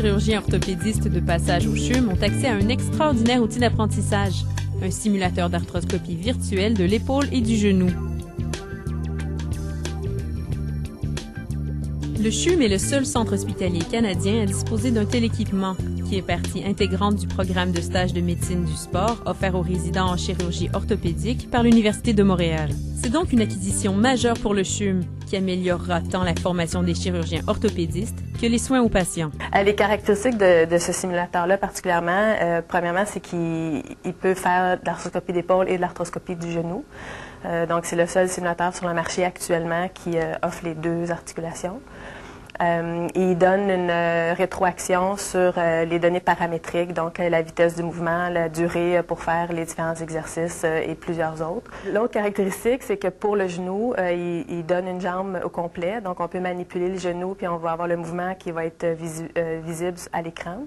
chirurgiens orthopédistes de passage au CHUM ont accès à un extraordinaire outil d'apprentissage, un simulateur d'arthroscopie virtuelle de l'épaule et du genou. Le CHUM est le seul centre hospitalier canadien à disposer d'un tel équipement, qui est partie intégrante du programme de stage de médecine du sport offert aux résidents en chirurgie orthopédique par l'Université de Montréal. C'est donc une acquisition majeure pour le CHUM, qui améliorera tant la formation des chirurgiens orthopédistes que les soins aux patients. Les caractéristiques de ce simulateur-là particulièrement, premièrement, c'est qu'il peut faire de l'arthroscopie d'épaule et de l'arthroscopie du genou. Donc, c'est le seul simulateur sur le marché actuellement qui offre les deux articulations. Il donne une rétroaction sur les données paramétriques, donc la vitesse du mouvement, la durée pour faire les différents exercices et plusieurs autres. L'autre caractéristique, c'est que pour le genou, il donne une jambe au complet, donc on peut manipuler le genou puis on va avoir le mouvement qui va être visible à l'écran.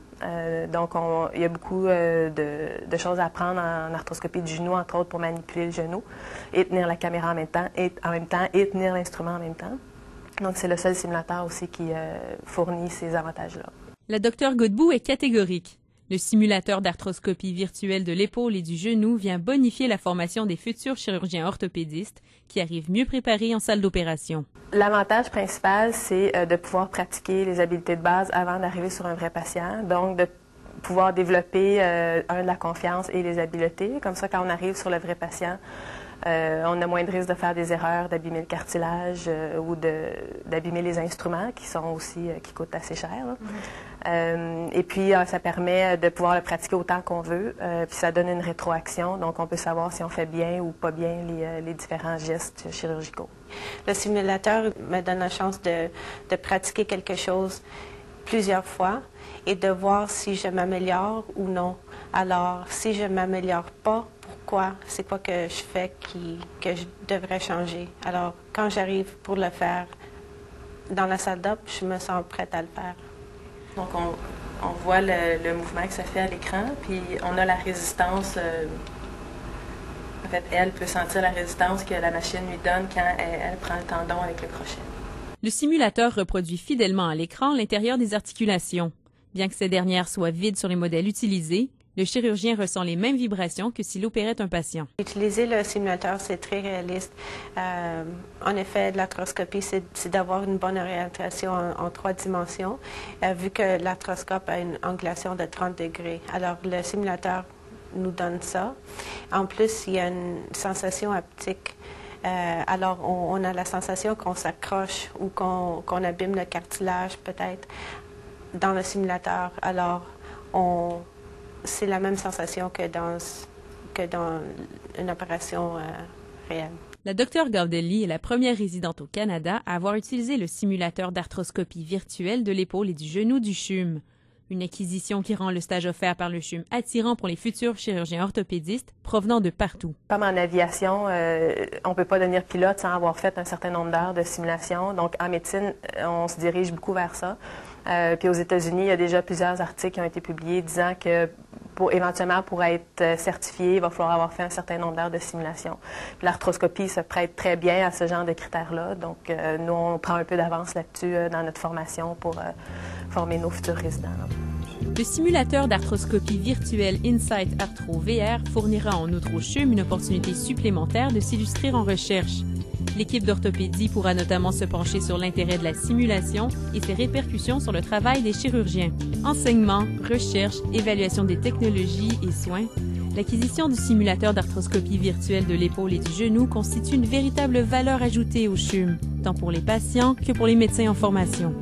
Donc il y a beaucoup de choses à apprendre en arthroscopie du genou, entre autres pour manipuler le genou et tenir la caméra en même temps et tenir l'instrument en même temps. Donc, c'est le seul simulateur aussi qui fournit ces avantages-là. La Dr Godbout est catégorique. Le simulateur d'arthroscopie virtuelle de l'épaule et du genou vient bonifier la formation des futurs chirurgiens orthopédistes qui arrivent mieux préparés en salle d'opération. L'avantage principal, c'est de pouvoir pratiquer les habiletés de base avant d'arriver sur un vrai patient. Donc, de pouvoir développer de la confiance et les habiletés. Comme ça, quand on arrive sur le vrai patient, on a moins de risque de faire des erreurs, d'abîmer le cartilage ou d'abîmer les instruments qui sont aussi qui coûtent assez cher. Et puis, ça permet de pouvoir le pratiquer autant qu'on veut. Puis ça donne une rétroaction, donc on peut savoir si on fait bien ou pas bien les différents gestes chirurgicaux. Le simulateur me donne la chance de pratiquer quelque chose plusieurs fois et de voir si je m'améliore ou non. Alors, si je ne m'améliore pas, pourquoi? C'est quoi que je fais que je devrais changer? Alors, quand j'arrive pour le faire dans la salle d'op, je me sens prête à le faire. Donc, on voit le mouvement que ça fait à l'écran, puis on a la résistance. En fait, elle peut sentir la résistance que la machine lui donne quand elle prend le tendon avec le crochet. Le simulateur reproduit fidèlement à l'écran l'intérieur des articulations. Bien que ces dernières soient vides sur les modèles utilisés, le chirurgien ressent les mêmes vibrations que s'il opérait un patient. Utiliser le simulateur, c'est très réaliste. En effet, l'arthroscopie, c'est d'avoir une bonne orientation en 3 dimensions, vu que l'arthroscope a une angulation de 30 degrés. Alors, le simulateur nous donne ça. En plus, il y a une sensation haptique. Alors, on a la sensation qu'on s'accroche ou qu'on abîme le cartilage, peut-être, dans le simulateur. Alors, c'est la même sensation que dans une opération réelle. La Dr Gaudelli est la première résidente au Canada à avoir utilisé le simulateur d'arthroscopie virtuelle de l'épaule et du genou du CHUM. Une acquisition qui rend le stage offert par le CHUM attirant pour les futurs chirurgiens orthopédistes provenant de partout. Comme en aviation, on ne peut pas devenir pilote sans avoir fait un certain nombre d'heures de simulation. Donc, en médecine, on se dirige beaucoup vers ça. Puis aux États-Unis, il y a déjà plusieurs articles qui ont été publiés disant que éventuellement, pour être certifié, il va falloir avoir fait un certain nombre d'heures de simulation. L'arthroscopie se prête très bien à ce genre de critères-là. Donc, nous, on prend un peu d'avance là-dessus dans notre formation pour former nos futurs résidents. Le simulateur d'arthroscopie virtuelle Insight Arthro VR fournira en outre au CHUM une opportunité supplémentaire de s'illustrer en recherche. L'équipe d'orthopédie pourra notamment se pencher sur l'intérêt de la simulation et ses répercussions sur le travail des chirurgiens. Enseignement, recherche, évaluation des technologies et soins, l'acquisition du simulateur d'arthroscopie virtuelle de l'épaule et du genou constitue une véritable valeur ajoutée au CHUM, tant pour les patients que pour les médecins en formation.